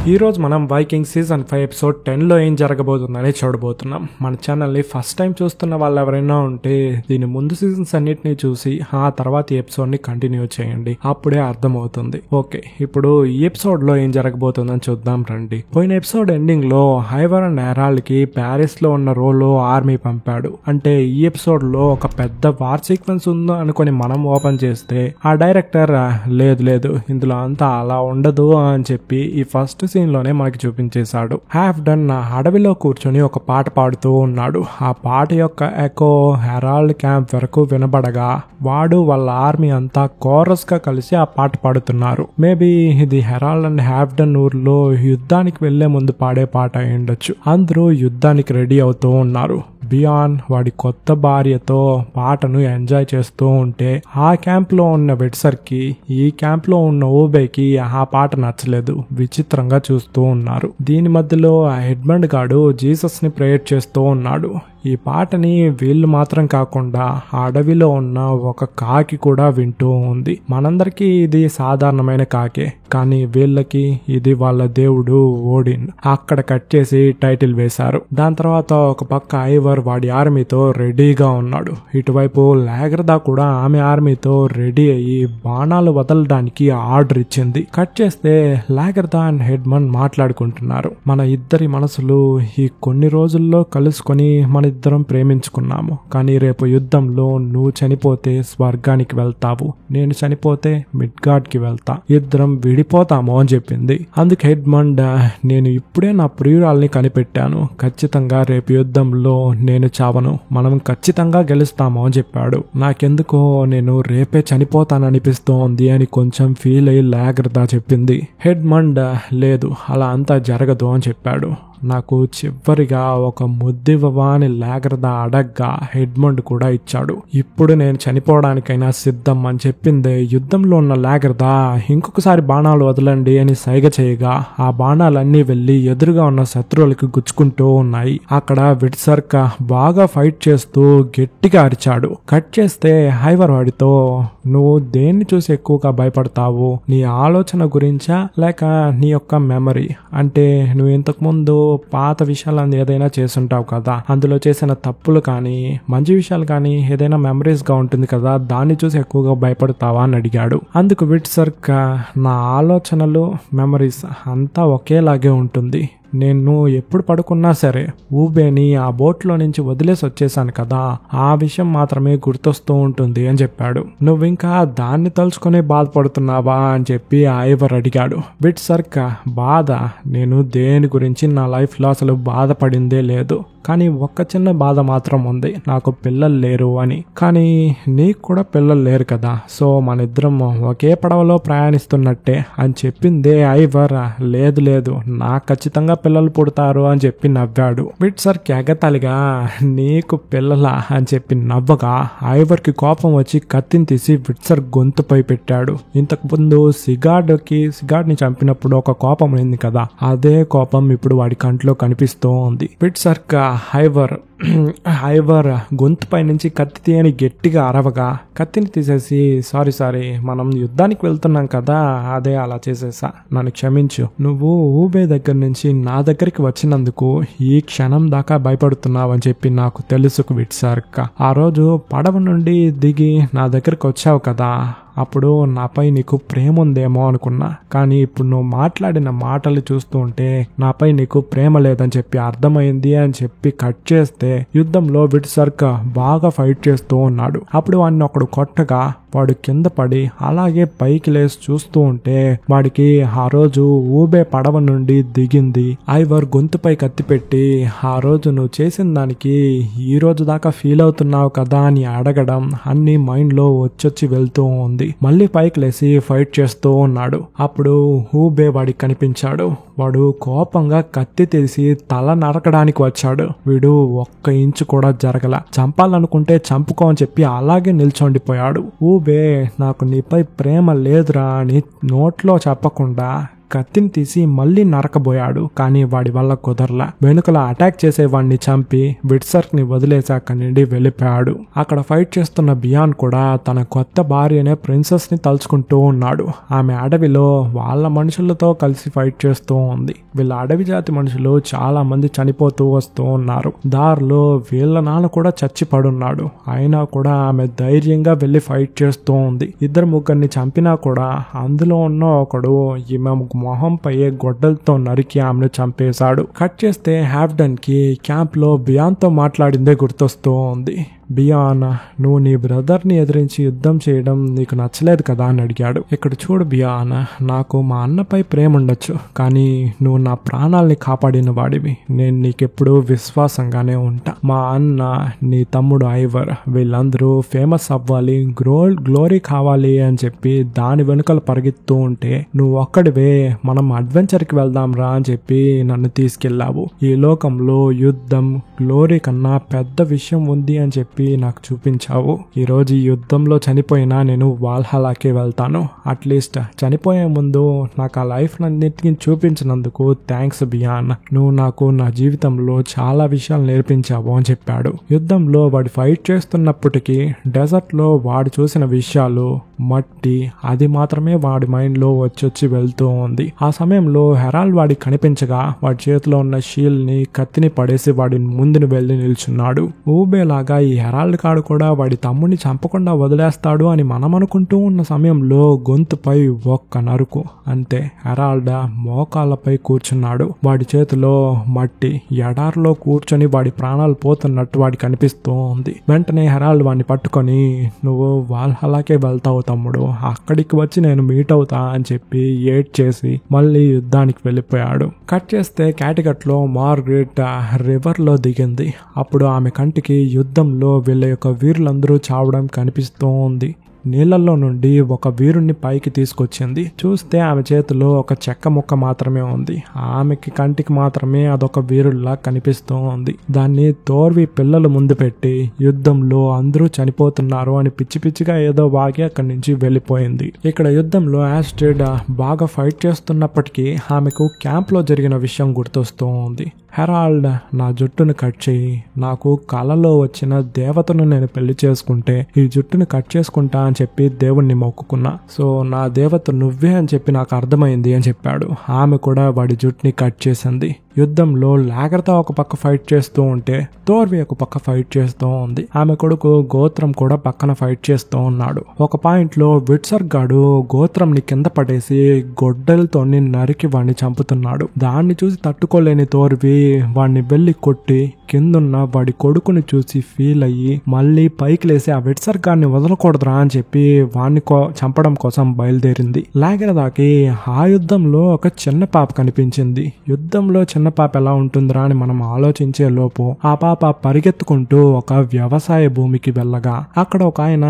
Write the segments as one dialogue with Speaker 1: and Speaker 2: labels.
Speaker 1: ఈ రోజు మనం వైకింగ్ సీజన్ 5 ఎపిసోడ్ 10లో ఏం జరగబోతుందని చూడబోతున్నాం. మన ఛానల్ని ఫస్ట్ టైం చూస్తున్న వాళ్ళు ఎవరైనా ఉంటే దీని ముందు సీజన్స్ అన్నిటిని చూసి ఆ తర్వాత ఈ ఎపిసోడ్ని కంటిన్యూ చేయండి, అప్పుడే అర్థమవుతుంది. ఓకే, ఇప్పుడు ఈ ఎపిసోడ్లో ఏం జరగబోతుందని చూద్దాం రండి. పోయిన ఎపిసోడ్ ఎండింగ్లో ఐవర్ అండ్ హెరాల్డ్కి ప్యారిస్లో ఉన్న రోలో ఆర్మీ పంపాడు. అంటే ఈ ఎపిసోడ్లో ఒక పెద్ద వార్ సీక్వెన్స్ ఉందో అనుకుని మనం ఓపెన్ చేస్తే ఆ డైరెక్టర్ లేదు ఇందులో అంతా అలా ఉండదు అని చెప్పి ఈ ఫస్ట్ సీన్ లోనే మనకి చూపించేశాడు. హాఫ్ డన్ అడవిలో కూర్చొని ఒక పాట పాడుతూ ఉన్నాడు. ఆ పాట యొక్క ఎకో హెరాల్డ్ క్యాంప్ వరకు వినబడగా వాడు వాళ్ళ ఆర్మీ అంతా కోరస్ గా కలిసి ఆ పాట పాడుతున్నారు. మేబీ ఇది హెరాల్డ్ అండ్ హాఫ్ డన్ ఊర్లో యుద్ధానికి వెళ్లే ముందు పాడే పాట అయి ఉండొచ్చు. అందరూ యుద్ధానికి రెడీ అవుతూ ఉన్నారు. బియాన్ వాడి కొత్త భార్యతో పాటను ఎంజాయ్ చేస్తూ ఉంటే ఆ క్యాంప్ లో ఉన్న వెట్సర్ కి ఈ క్యాంప్ లో ఉన్న ఓబేకి ఆ పాట నచ్చలేదు. విచిత్రంగా చూస్తూ ఉన్నారు. దీని మధ్యలో ఆ ఎడ్మండ్ గాడు జీసస్ ని ప్రేయర్ చేస్తూ ఉన్నాడు. ఈ పాటని వీళ్ళు మాత్రం కాకుండా ఆ అడవిలో ఉన్న ఒక కాకి కూడా వింటూ ఉంది. మనందరికీ ఇది సాధారణమైన కాకే, కానీ వీళ్ళకి ఇది వాళ్ళ దేవుడు ఓడిన్. అక్కడ కట్ చేసి టైటిల్ వేశారు. దాని తర్వాత ఒక పక్క ఐవర్ వాడి ఆర్మీతో రెడీగా ఉన్నాడు. ఇటువైపు లాగ్రదా కూడా ఆమె ఆర్మీతో రెడీ అయ్యి బాణాలు వదలడానికి ఆర్డర్ ఇచ్చింది. కట్ చేస్తే లాగ్రదా అండ్ హెడ్మన్ మాట్లాడుకుంటున్నారు. మన ఇద్దరి మనసులు ఈ కొన్ని రోజుల్లో కలుసుకొని మన ఇద్దరం ప్రేమించుకున్నాము, కానీ రేపు యుద్ధంలో నువ్వు చనిపోతే స్వర్గానికి వెళ్తావు, నేను చనిపోతే మిడ్గార్డ్ కి వెళ్తా, ఇద్దరం విడిపోతాము అని చెప్పింది. అందుకు హెడ్మండ్, నేను ఇప్పుడే నా ప్రియురాల్ని కనిపెట్టాను, ఖచ్చితంగా రేపు యుద్ధంలో నేను చావను, మనం ఖచ్చితంగా గెలుస్తాము అని చెప్పాడు. నాకెందుకో నేను రేపే చనిపోతాననిపిస్తోంది అని కొంచెం ఫీల్ అయ్యి లాగ్రదా చెప్పింది. హెడ్మండ్, లేదు అలా అంతా జరగదు అని చెప్పాడు. నాకు చివరిగా ఒక ముద్దివ్వవా అని లాగ్రదా అడగ్గా హెడ్మండ్ కూడా ఇచ్చాడు. ఇప్పుడు నేను చనిపోవడానికైనా సిద్ధం అని చెప్పింది. యుద్ధంలో ఉన్న లాగ్రదా ఇంకొకసారి బాణాలు వదలండి అని సైగ చేయగా ఆ బాణాలన్నీ వెళ్లి ఎదురుగా ఉన్న శత్రువులకి గుచ్చుకుంటూ ఉన్నాయి. అక్కడ విట్సర్క్ బాగా ఫైట్ చేస్తూ గట్టిగా అరిచాడు. కట్ చేస్తే ఐవర్ వాడితో, నువ్వు దేన్ని చూసి ఎక్కువగా భయపడతావు, నీ ఆలోచన గురించా లేక నీ యొక్క మెమరీ? అంటే నువ్వు ఇంతకు ముందు పాత విషయాలు ఏదైనా చేస్తుంటావు కదా, అందులో చేసిన తప్పులు కానీ మంచి విషయాలు కానీ ఏదైనా మెమరీస్ గా ఉంటుంది కదా, దాన్ని చూసి ఎక్కువగా భయపడతావా అని అడిగాడు. అందుకు విట్సర్క్, నా ఆలోచనలు మెమరీస్ అంతా ఒకేలాగే ఉంటుంది, నేను ఎప్పుడు పడుకున్నా సరే ఊబేని ఆ బోట్లో నుంచి వదిలేసి వచ్చేసాను కదా, ఆ విషయం మాత్రమే గుర్తొస్తూ ఉంటుంది అని చెప్పాడు. నువ్వు ఇంకా దాన్ని తలుచుకునే బాధపడుతున్నావా అని చెప్పి ఐవర్ అడిగాడు. విట్సర్క్, బాధ, నేను దేని గురించి నా లైఫ్ లో అసలు బాధపడిందే లేదు, కానీ ఒక్క చిన్న బాధ మాత్రం ఉంది, నాకు పిల్లలు లేరు అని. కానీ నీకు కూడా పిల్లలు లేరు కదా, సో మన ఇద్దరం ఒకే పడవలో ప్రయాణిస్తున్నట్టే అని చెప్పిందే ఐవర్. లేదు నాకు ఖచ్చితంగా పిల్లలు పుడతారు అని చెప్పి నవ్వాడు. విట్సర్క్ ఎగతాళిగా, నీకు పిల్లలా అని చెప్పి నవ్వగా ఐవర్ కి కోపం వచ్చి కత్తిని తీసి విట్సర్క్ గొంతుపై పెట్టాడు. ఇంతకు ముందు సిగార్డ్ ని చంపినప్పుడు ఒక కోపం ఉంది కదా, అదే కోపం ఇప్పుడు వాడి కంట్లో కనిపిస్తూ ఉంది. విట్సర్క్ ఐవర్ గొంతుపై నుంచి కత్తి తీయని గట్టిగా అరవగా కత్తిని తీసేసి, సారీ మనం యుద్ధానికి వెళ్తున్నాం కదా, అదే అలా చేసేసా, నన్ను క్షమించు, నువ్వు ఊబే దగ్గర నుంచి నా దగ్గరికి వచ్చినందుకు ఈ క్షణం దాకా భయపడుతున్నావు అని చెప్పి నాకు తెలుసు విట్సర్క్. ఆ రోజు పడవ నుండి దిగి నా దగ్గరికి వచ్చావు కదా, అప్పుడు నాపై నీకు ప్రేమ ఉందేమో అనుకున్నా, కానీ ఇప్పుడు నువ్వు మాట్లాడిన మాటలు చూస్తూ ఉంటే నాపై నీకు ప్రేమ లేదని చెప్పి అర్థమైంది అని చెప్పి కట్ చేస్తే యుద్ధంలో విట్సర్క్ బాగా ఫైట్ చేస్తూ ఉన్నాడు. అప్పుడు వాడిని ఒకడు కొట్టగా వాడు కింద పడి అలాగే పైకి లేసి చూస్తూ ఉంటే వాడికి ఆ రోజు ఊబే పడవ నుండి దిగింది ఐవర్ గొంతుపై కత్తి పెట్టి, ఆ రోజు నువ్వు చేసిన దానికి ఈ రోజు దాకా ఫీల్ అవుతున్నావు కదా అని అడగడం అన్ని మైండ్ లో వచ్చొచ్చి వెళ్తూ ఉంది. మళ్ళీ పైకి లేసి ఫైట్ చేస్తూ ఉన్నాడు. అప్పుడు ఊబే వాడికి కనిపించాడు. వాడు కోపంగా కత్తి తీసి తల నరకడానికి వచ్చాడు. వీడు ఒక్క ఇంచు కూడా జరగల. చంపాలనుకుంటే చంపుకో అని చెప్పి అలాగే నిల్చొండిపోయాడు. ఊబే, నాకు నీపై ప్రేమ లేదురా అని నోట్లో చెప్పకుండా కత్తిని తీసి మళ్ళీ నరకబోయాడు. కానీ వాడి వల్ల కుదరలా. వెనుకల అటాక్ చేసే వాడిని చంపి విట్సర్క్ ని వదిలేసి అక్కడి నుండి వెళ్ళిపోయాడు. అక్కడ ఫైట్ చేస్తున్న బియాన్ కూడా తన కొత్త భార్యనే ప్రిన్సెస్ ని తలుచుకుంటూ ఉన్నాడు. ఆమె అడవిలో వాళ్ళ మనుషులతో కలిసి ఫైట్ చేస్తూ ఉంది. వీళ్ళ అడవి జాతి మనుషులు చాలా మంది చనిపోతూ వస్తూ ఉన్నారు. దారిలో వీళ్ళ నాన్న కూడా చచ్చి పడున్నాడు. అయినా కూడా ఆమె ధైర్యంగా వెళ్లి ఫైట్ చేస్తూ ఉంది. ఇద్దరు ముగ్గురిని చంపినా కూడా అందులో ఉన్న ఒకడు ఈమె మొహంపై గొడ్డలతో నరికి ఆమెను చంపేశాడు. కట్ చేస్తే హాఫ్డన్ కి క్యాంప్ లో బియాన్ తో మాట్లాడిందే గుర్తొస్తూ ఉంది. బియాన్, నువ్వు నీ బ్రదర్ ని ఎదిరించి యుద్ధం చేయడం నీకు నచ్చలేదు కదా అని అడిగాడు. ఇక్కడ చూడు బియాన్, నాకు మా అన్నపై ప్రేమ ఉండొచ్చు, కానీ నువ్వు నా ప్రాణాలని కాపాడిన వాడివి. నేను నీకెప్పుడు విశ్వాసంగానే ఉంటా. మా అన్న, నీ తమ్ముడు ఐవర్ వీళ్ళందరూ ఫేమస్ అవ్వాలి, గ్లోరీ కావాలి అని చెప్పి దాని వెనుకలు పరిగెత్తూ ఉంటే నువ్వు ఒక్కడివే మనం అడ్వెంచర్ కి వెళ్దాం రా అని చెప్పి నన్ను తీసుకెళ్లావు. ఈ లోకంలో యుద్ధం, గ్లోరీ కన్నా పెద్ద విషయం ఉంది అని చెప్పి నాకు చూపించావు. ఈ రోజు ఈ యుద్ధంలో చనిపోయినా నేను వాల్హలాకే వెళ్తాను. అట్లీస్ట్ చనిపోయే ముందు నాకు ఆ లైఫ్ అన్నిటిని చూపించినందుకు థ్యాంక్స్ బియాన్. నువ్వు నాకు నా జీవితంలో చాలా విషయాలు నేర్పించావు అని చెప్పాడు. యుద్ధంలో వాడు ఫైట్ చేస్తున్నప్పటికీ డెజర్ట్ లో వాడు చూసిన విషయాలు, మట్టి, అది మాత్రమే వాడి మైండ్ లో వచ్చి వెళ్తూ ఉంది. ఆ సమయంలో హెరాల్డ్ వాడికి కనిపించగా వాడి చేతిలో ఉన్న షీల్డ్ ని, కత్తిని పడేసి వాడి ముందుని వెళ్లి నిల్చున్నాడు. ఊబేలాగా ఈ హెరాల్డ్ కాడు కూడా వాడి తమ్ముడిని చంపకుండా వదిలేస్తాడు అని మనం అనుకుంటూ ఉన్న సమయంలో గొంతుపై ఒక్క నరుకు. అంతే, హెరాల్డ్ మోకాళ్ళపై కూర్చున్నాడు. వాడి చేతిలో మట్టి. ఎడారిలో కూర్చొని వాడి ప్రాణాలు పోతున్నట్టు వాడికి కనిపిస్తూ ఉంది. వెంటనే హెరాల్డ్ వాడిని పట్టుకొని, నువ్వు వాల్హలాకే వెళ్తావు తమ్ముడు, అక్కడికి వచ్చి నేను మీట్ అవుతా అని చెప్పి ఏడ్ చేసి మళ్ళీ యుద్ధానికి వెళ్ళిపోయాడు. కట్ చేస్తే క్యాటికట్ లో మార్గరెట్ రివర్ లో దిగింది. అప్పుడు ఆమె కంటికి యుద్ధంలో వీళ్ళ యొక్క వీరులందరూ చావడం కనిపిస్తూ ఉంది. నీళ్లలో నుండి ఒక వీరుణ్ణి పైకి తీసుకొచ్చింది. చూస్తే ఆమె చేతిలో ఒక చెక్క ముక్క మాత్రమే ఉంది. ఆమెకి కంటికి మాత్రమే అదొక వీరుల్లా కనిపిస్తూ ఉంది. దాన్ని తోర్వి పిల్లలు ముందు పెట్టి యుద్ధంలో అందరూ చనిపోతున్నారు అని పిచ్చి పిచ్చిగా ఏదో వాగి అక్కడి నుంచి వెళ్ళిపోయింది. ఇక్కడ యుద్ధంలో ఆస్ట్రిడ్ బాగా ఫైట్ చేస్తున్నప్పటికీ ఆమెకు క్యాంప్ లో జరిగిన విషయం గుర్తొస్తూ ఉంది. హెరాల్డ్, నా జుట్టును కట్ చేయి. నాకు కలలో వచ్చిన దేవతను నేను పెళ్లి చేసుకుంటే ఈ జుట్టును కట్ చేసుకుంటా అని చెప్పి దేవుణ్ణి మొక్కుకున్నా. సో నా దేవత నువ్వే అని చెప్పి నాకు అర్థమైంది అని చెప్పాడు. ఆమె కూడా వాడి జుట్టుని కట్ చేసింది. యుద్ధంలో లాగర్తా ఒక పక్క ఫైట్ చేస్తూ ఉంటే తోర్వి ఒక పక్క ఫైట్ చేస్తూ ఉంది. ఆమె కొడుకు గోత్రం కూడా పక్కన ఫైట్ చేస్తూ ఉన్నాడు. ఒక పాయింట్ లో విట్సర్క్ గాడు గోత్రం ని కింద పడేసి గొడ్డలతో నరికి వాడిని చంపుతున్నాడు. దాన్ని చూసి తట్టుకోలేని తోర్వి వాడిని వెళ్లి కొట్టి కిందున్న వాడి కొడుకుని చూసి ఫీల్ అయ్యి మళ్ళీ పైకి లేసి ఆ విట్సర్క్ గాడిని వదలకూడదురా అని చెప్పి వాడిని చంపడం కోసం బయలుదేరింది. లాగర్దాకి ఆ యుద్ధంలో ఒక చిన్న పాప కనిపించింది. యుద్ధంలో చిన్న పాప ఎలా ఉంటుందిరా అని మనం ఆలోచించే లోపు ఆ పాప పరిగెత్తుకుంటూ ఒక వ్యవసాయ భూమికి వెళ్ళగా అక్కడ ఒక ఆయన,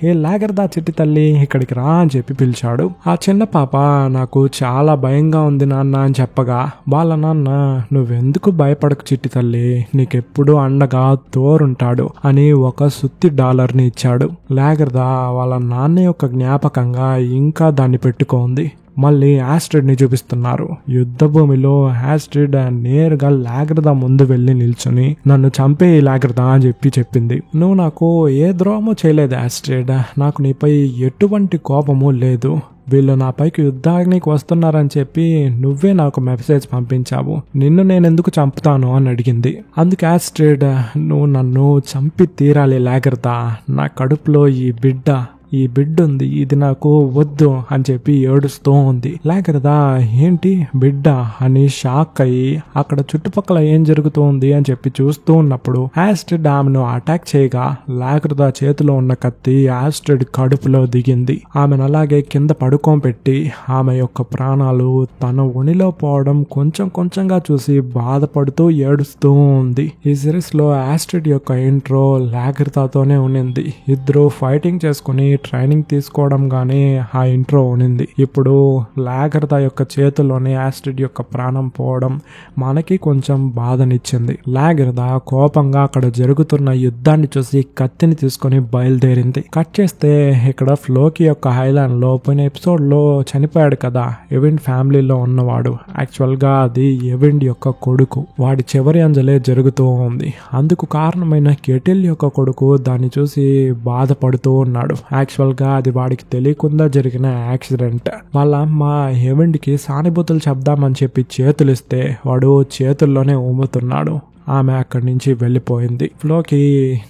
Speaker 1: ఏ లాగర్దా చిట్టి తల్లి ఇక్కడికి రా అని చెప్పి పిలిచాడు. ఆ చిన్న పాప, నాకు చాలా భయంగా ఉంది నాన్న అని చెప్పగా వాళ్ళ నాన్న, నువ్వెందుకు భయపడకు చిట్టి తల్లి, నీకెప్పుడు అండగా తోరుంటాడు అని ఒక సుత్తి $1 ఇచ్చాడు. లాగర్దా వాళ్ళ నాన్న యొక్క జ్ఞాపకంగా ఇంకా దాన్ని పెట్టుకోంది. మళ్ళీ ఆస్ట్రిడ్ ని చూపిస్తున్నారు. యుద్ధ భూమిలో ఆస్ట్రిడ్ నేరుగా లాగర్దా ముందు వెళ్లి నిల్చుని, నన్ను చంపే లాగర్దా అని చెప్పి చెప్పింది. నువ్వు నాకు ఏ ద్రోహము చేయలేదు ఆస్ట్రిడ్, నాకు నీపై ఎటువంటి కోపము లేదు. వీళ్ళు నా పైకి యుద్ధానికి వస్తున్నారని చెప్పి నువ్వే నాకు మెసేజ్ పంపించావు. నిన్ను నేనెందుకు చంపుతాను అని అడిగింది. అందుకే ఆస్ట్రిడ్, నువ్వు నన్ను చంపి తీరాలి లాగర్దా, నా కడుపులో ఈ బిడ్డ ఉంది, ఇది నాకు వద్దు అని చెప్పి ఏడుస్తూ ఉంది. లాగర్దా, ఏంటి బిడ్డ అని షాక్ అయ్యి అక్కడ చుట్టుపక్కల ఏం జరుగుతుంది అని చెప్పి చూస్తూ ఉన్నప్పుడు ఆస్ట్రిడ్ ఆమెను అటాక్ చేయగా లాగర్దా చేతిలో ఉన్న కత్తి ఆస్ట్రిడ్ కడుపులో దిగింది. ఆమెను అలాగే కింద పడుకోబెట్టి ఆమె యొక్క ప్రాణాలు తన ఒనిలో పోవడం కొంచెం కొంచెంగా చూసి బాధపడుతూ ఏడుస్తూ ఉంది. ఈ సిరీస్ లో ఆస్ట్రిడ్ యొక్క ఇంట్రో లాగర్దాతోనే ఉన్నింది. ఇద్దరు ఫైటింగ్ చేసుకుని ట్రైనింగ్ తీసుకోవడం గానీ ఆ ఇంట్రో ఉనింది. ఇప్పుడు లాగర్దా యొక్క చేతుల్లోనే యాస్ట్రిడ్ యొక్క ప్రాణం పోవడం మనకి కొంచెం బాధనిచ్చింది. లాగర్దా కోపంగా అక్కడ జరుగుతున్న యుద్ధాన్ని చూసి కత్తిని తీసుకొని బయలుదేరింది. కట్ చేస్తే ఇక్కడ ఫ్లోకి యొక్క ఐలాండ్ లో పోయిన ఎపిసోడ్ లో చనిపోయాడు కదా ఎవిండ్ ఫ్యామిలీలో ఉన్నవాడు. యాక్చువల్ గా అది ఎవిండ్ యొక్క కొడుకు. వాడి చివరి అంజలే జరుగుతూ ఉంది. అందుకు కారణమైన కెటిల్ యొక్క కొడుకు దాన్ని చూసి బాధపడుతూ ఉన్నాడు. యాక్చువల్ గా అది వాడికి తెలియకుండా జరిగిన యాక్సిడెంట్. వాళ్ళ అమ్మ ఎవిండ్ కి సానుభూతులు చెప్దామని చెప్పి చేతులిస్తే వాడు చేతుల్లోనే ఊముతున్నాడు. ఆమె అక్కడి నుంచి వెళ్ళిపోయింది. ఫ్లోకి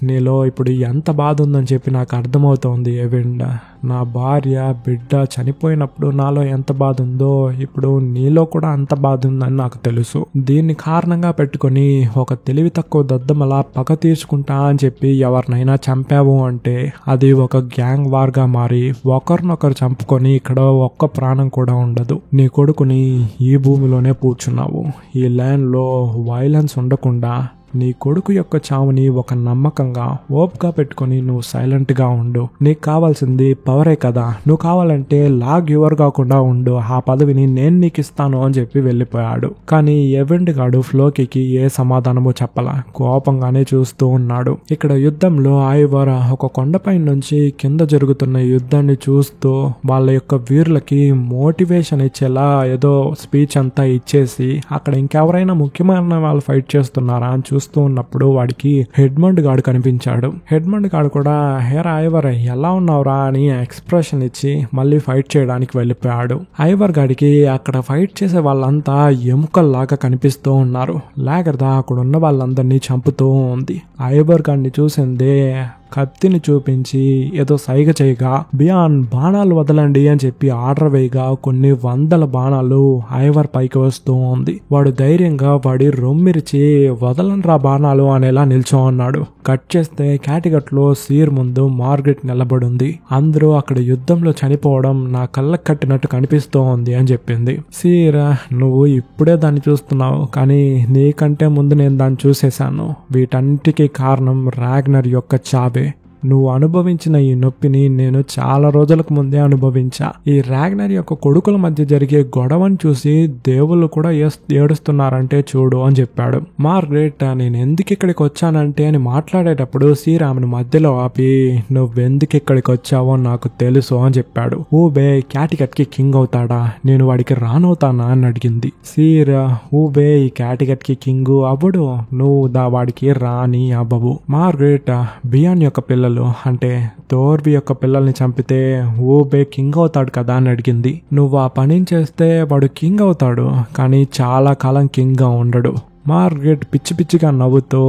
Speaker 1: నీలో ఇప్పుడు ఎంత బాధ ఉందని చెప్పి నాకు అర్థమవుతోంది ఎవిండ్. నా భార్య బిడ్డ చనిపోయినప్పుడు నాలో ఎంత బాధ ఉందో ఇప్పుడు నీలో కూడా అంత బాధ ఉందని నాకు తెలుసు. దీన్ని కారణంగా పెట్టుకొని ఒక తెలివి తక్కువ దద్దమలా పగ తీర్చుకుంటా అని చెప్పి ఎవరినైనా చంపావు అంటే అది ఒక గ్యాంగ్ వార్ గా మారి ఒకరినొకరు చంపుకొని ఇక్కడ ఒక్క ప్రాణం కూడా ఉండదు. నీ కొడుకుని ఈ భూమిలోనే పూడ్చున్నావు. ఈ ల్యాండ్ లో వైలెన్స్ ఉండకుండా నీ కొడుకు యొక్క చావుని ఒక నమ్మకంగా ఓప్గా పెట్టుకొని నువ్వు సైలెంట్ గా ఉండు. నీకు కావాల్సింది పవరే కదా. నువ్వు కావాలంటే లాగ్ యువర్ కాకుండా ఉండు. ఆ పదవిని నేను నీకు ఇస్తాను అని చెప్పి వెళ్ళిపోయాడు. కానీ ఎవిండ్ గాడు ఫ్లోకి ఏ సమాధానమో చెప్పలా. కోపంగానే చూస్తూ ఉన్నాడు. ఇక్కడ యుద్ధంలో ఐవర్ ఒక కొండపై నుంచి కింద జరుగుతున్న యుద్ధాన్ని చూస్తూ వాళ్ళ యొక్క వీరులకి మోటివేషన్ ఇచ్చేలా ఏదో స్పీచ్ అంతా ఇచ్చేసి అక్కడ ఇంకెవరైనా ముఖ్యమైన వాళ్ళు ఫైట్ చేస్తున్నారా అని చూస్తూ ఉన్నప్పుడు వాడికి హెడ్మండ్ గాడు కనిపించాడు. హెడ్మండ్ గాడు కూడా హేరా ఐవర్ ఎలా ఉన్నావురా అని ఎక్స్ప్రెషన్ ఇచ్చి మళ్ళీ ఫైట్ చేయడానికి వెళ్ళిపోయాడు. ఐవర్ గాడికి అక్కడ ఫైట్ చేసే వాళ్ళంతా ఎముకల్లాగా కనిపిస్తూ ఉన్నారు. లాగర్దా అక్కడ ఉన్న వాళ్ళందరినీ చంపుతూ ఉంది. ఐవర్ గాడిని చూసిందే కత్తిని చూపించి ఏదో సైగ చేయగా బియాన్ బాణాలు వదలండి అని చెప్పి ఆర్డర్ వేయగా కొన్ని వందల బాణాలు ఐవర్ పైకి వస్తూ ఉంది. వాడు ధైర్యంగా వాడి రొమ్మిరిచి వదలండ్రా బాణాలు అనేలా నిల్చో అన్నాడు. కట్ చేస్తే క్యాటిగట్లో సీర్ ముందు మార్గరెట్ నిలబడింది. అందరూ అక్కడ యుద్ధంలో చనిపోవడం నా కళ్ళకు కట్టినట్టు కనిపిస్తూ ఉంది అని చెప్పింది. సీర్ నువ్వు ఇప్పుడే దాన్ని చూస్తున్నావు, కానీ నీకంటే ముందు నేను దాన్ని చూసేశాను. వీటన్నిటికీ కారణం రాగ్నర్ యొక్క చావే. నువ్వు అనుభవించిన ఈ నొప్పిని నేను చాలా రోజులకు ముందే అనుభవించా. ఈ రాగ్నర్ యొక్క కొడుకుల మధ్య జరిగే గొడవని చూసి దేవుళ్ళు కూడా ఏడుస్తున్నారంటే చూడు అని చెప్పాడు. మార్గరెట్ నేను ఎందుకు ఇక్కడికి వచ్చానంటే అని మాట్లాడేటప్పుడు సీర్ ఆమెను మధ్యలో ఆపి నువ్వెందుకు ఇక్కడికి వచ్చావో నాకు తెలుసు అని చెప్పాడు. ఊబే క్యాటిగట్ కి కింగ్ అవుతాడా, నేను వాడికి రానవుతానా అని అడిగింది. సీర్ ఊబే ఈ క్యాటిగట్ కి కింగ్ అవ్వడు, నువ్వు వాడికి రాని అవ్వవు. మార్గరెట్ బియాన్ యొక్క పిల్లలు అంటే తోర్వి యొక్క పిల్లల్ని చంపితే ఊబే కింగ్ అవుతాడు కదా అని అడిగింది. నువ్వు ఆ పని చేస్తే వాడు కింగ్ అవుతాడు, కానీ చాలా కాలం కింగ్ గా ఉండడు. మార్గరెట్ పిచ్చి పిచ్చిగా నవ్వుతూ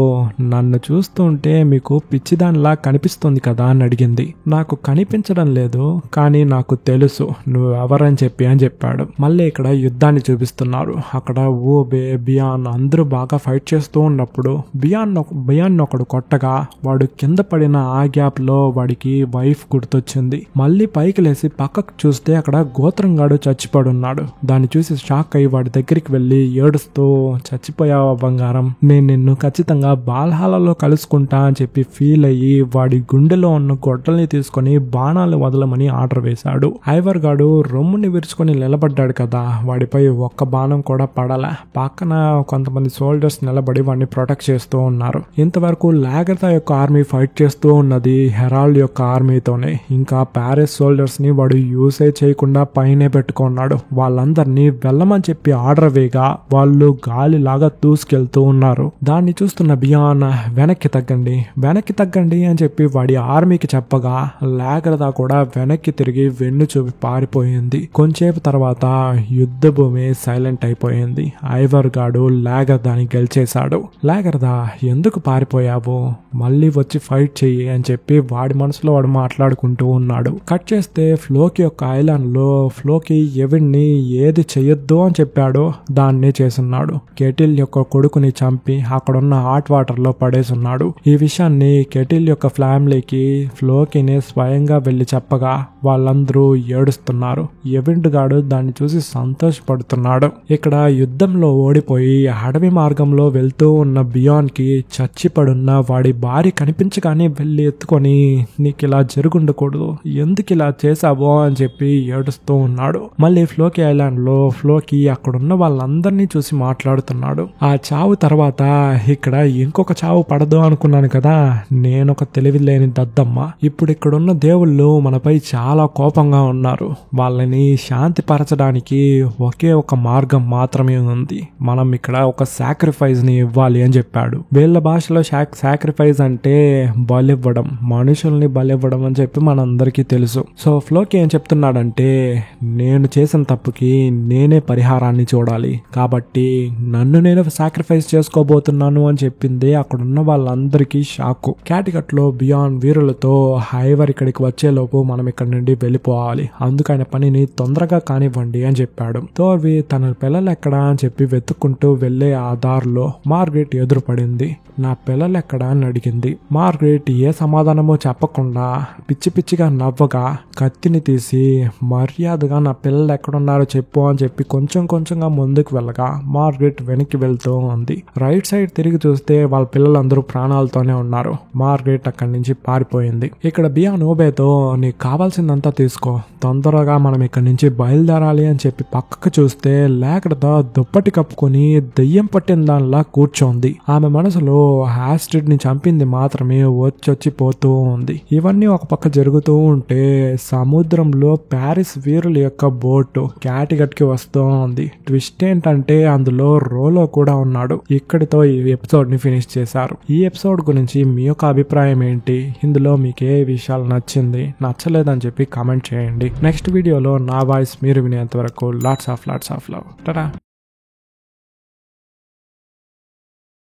Speaker 1: నన్ను చూస్తుంటే మీకు పిచ్చిదానిలా కనిపిస్తుంది కదా అని అడిగింది. నాకు కనిపించడం లేదు, కానీ నాకు తెలుసు నువ్వు ఎవరని చెప్పి అని చెప్పాడు. మళ్ళీ ఇక్కడ యుద్ధాన్ని చూపిస్తున్నారు. అక్కడ ఊబే బియాన్ అందరూ బాగా ఫైట్ చేస్తూ ఉన్నప్పుడు బియాన్ ఒకడు కొట్టగా వాడు కింద పడిన ఆ గ్యాప్ లో వాడికి వైఫ్ గుర్తొచ్చింది. మళ్ళీ పైకి లేసి పక్కకు చూస్తే అక్కడ గోత్రంగాడు చచ్చిపడున్నాడు. దాన్ని చూసి షాక్ అయ్యి వాడి దగ్గరికి వెళ్లి ఏడుస్తూ చచ్చిపోయా బంగారం, నేను నిన్ను ఖచ్చితంగా బాల్హాలలో కలుసుకుంటా అని చెప్పి ఫీల్ అయ్యి వాడి గుండెలో ఉన్న గొడ్డల్ని తీసుకొని బాణాలు వదలమని ఆర్డర్ వేశాడు. ఐవర్ గాడు రొమ్ముని విరుచుకొని నిలబడ్డాడు కదా, వాడిపై ఒక్క బాణం కూడా పడల. పక్కన కొంతమంది సోల్జర్స్ నిలబడి వాడిని ప్రొటెక్ట్ చేస్తూ ఉన్నారు. ఇంతవరకు లాగర్దా యొక్క ఆర్మీ ఫైట్ చేస్తూ ఉన్నది హెరాల్డ్ యొక్క ఆర్మీతోనే. ఇంకా ప్యారిస్ సోల్జర్స్ ని వాడు యూసేజ్ చేయకుండా పైనే పెట్టుకున్నాడు. వాళ్ళందరినీ వెళ్ళమని చెప్పి ఆర్డర్ వేయగా వాళ్ళు గాలిలాగా దూసుకెళ్తూ ఉన్నారు. దాన్ని చూస్తున్న బియాన్ వెనక్కి తగ్గండి అని చెప్పి వాడి ఆర్మీకి చెప్పగా లాగర్దా కూడా వెనక్కి తిరిగి వెన్ను చూపి పారిపోయింది. కొంచెంసేపు తర్వాత యుద్ధ భూమి సైలెంట్ అయిపోయింది. ఐవర్ గాడు లాగర్దాని గెలిచేశాడు. లాగర్దా ఎందుకు పారిపోయావు, మళ్ళీ వచ్చి ఫైట్ చెయ్యి అని చెప్పి వాడి మనసులో వాడు మాట్లాడుకుంటూ ఉన్నాడు. కట్ చేస్తే ఫ్లోకి యొక్క ఐలాండ్ లో ఫ్లోకి ఎవిడ్ని ఏది చెయ్యొద్దు అని చెప్పాడో దాన్నే చేస్తున్నాడు. కెటిల్ యొక్క కొడుకుని చంపి అక్కడున్న హాట్ వాటర్ లో పడేసున్నాడు. ఈ విషయాన్ని కెటిల్ యొక్క ఫ్యామిలీకి ఫ్లోకీనే స్వయంగా వెళ్లి చెప్పగా వాళ్ళందరూ ఏడుస్తున్నారు. ఎవిండ్ గాడు దాన్ని చూసి సంతోషపడుతున్నాడు. ఇక్కడ యుద్ధంలో ఓడిపోయి అడవి మార్గంలో వెళ్తూ ఉన్న బియాన్ కి చచ్చిపడున్న వాడి భార్య కనిపించగానే వెళ్లి ఎత్తుకొని నీకు ఇలా జరుగుండకూడదు, ఎందుకు ఇలా చేసావో అని చెప్పి ఏడుస్తూ ఉన్నాడు. మళ్ళీ ఫ్లోకీ ఐలాండ్ లో ఫ్లోకీ అక్కడున్న వాళ్ళందరినీ చూసి మాట్లాడుతున్నాడు. ఆ చావు తర్వాత ఇక్కడ ఇంకొక చావు పడదు అనుకున్నాను కదా, నేనొక తెలివి లేని దద్దమ్మ. ఇప్పుడు ఇక్కడున్న దేవుళ్ళు మనపై చాలా కోపంగా ఉన్నారు. వాళ్ళని శాంతి పరచడానికి ఒకే ఒక మార్గం మాత్రమే ఉంది. మనం ఇక్కడ ఒక సాక్రిఫైస్ ని ఇవ్వాలి అని చెప్పాడు. వీళ్ళ భాషలో సాక్రిఫైస్ అంటే బలివ్వడం, మనుషుల్ని బలివ్వడం అని చెప్పి మనందరికీ తెలుసు. సో ఫ్లోకీ ఏం చెప్తున్నాడంటే, నేను చేసిన తప్పుకి నేనే పరిహారాన్ని చూడాలి, కాబట్టి నన్ను నేను సాక్రిఫైస్ చేసుకోబోతున్నాను అని చెప్పింది అక్కడున్న వాళ్ళందరికీ షాకు. క్యాటికట్ లో బియాన్ వీరులతో హైవర్ ఇక్కడికి వచ్చేలోపు మనం ఇక్కడ నుండి వెళ్ళిపోవాలి, అందుకని పనిని తొందరగా కానివ్వండి అని చెప్పాడు. తోర్వి తన పిల్లలు ఎక్కడా అని చెప్పి వెతుక్కుంటూ వెళ్లే ఆ దారిలో మార్గరెట్ ఎదురుపడింది. నా పిల్లలు ఎక్కడా అని అడిగింది. మార్గరెట్ ఏ సమాధానమో చెప్పకుండా పిచ్చి పిచ్చిగా నవ్వగా కత్తిని తీసి మర్యాదగా నా పిల్లలు ఎక్కడున్నారో చెప్పు అని చెప్పి కొంచెం కొంచెంగా ముందుకు వెళ్ళగా మార్గరెట్ వెనక్కి వెళ్తూ ఉంది. రైట్ సైడ్ తిరిగి చూస్తే వాళ్ళ పిల్లలందరూ ప్రాణాలతోనే ఉన్నారు. మార్గరెట్ అక్కడి నుంచి పారిపోయింది. ఇక్కడ బియాన్ ఓబేతో నీకు కావాల్సిందంతా తీసుకో, తొందరగా మనం ఇక్కడి నుంచి బయలుదేరాలి అని చెప్పి పక్కకు చూస్తే లేకడతో దుప్పటి కప్పుకొని దెయ్యం పట్టిన దానిలా కూర్చోంది. ఆమె మనసులో ఆస్ట్రిడ్ ని చంపింది మాత్రమే వచ్చి పోతూ ఉంది. ఇవన్నీ ఒక పక్క జరుగుతూ ఉంటే సముద్రంలో ప్యారిస్ వీరుల యొక్క బోటు క్యాటికట్ కి వస్తూ ఉంది. ట్విస్ట్ ఏంటంటే అందులో రోలో కూడా ఉన్నాడు. ఇక్కడితో ఈ ఎపిసోడ్ ని ఫినిష్ చేశారు. ఈ ఎపిసోడ్ గురించి మీ యొక్క అభిప్రాయం ఏంటి? ఇందులో మీకు ఏ విషయాలు నచ్చింది, నచ్చలేదని చెప్పి కామెంట్ చేయండి. నెక్స్ట్ వీడియోలో నా వాయిస్ మీరు వినేంత వరకు లాట్స్ ఆఫ్ లవ్.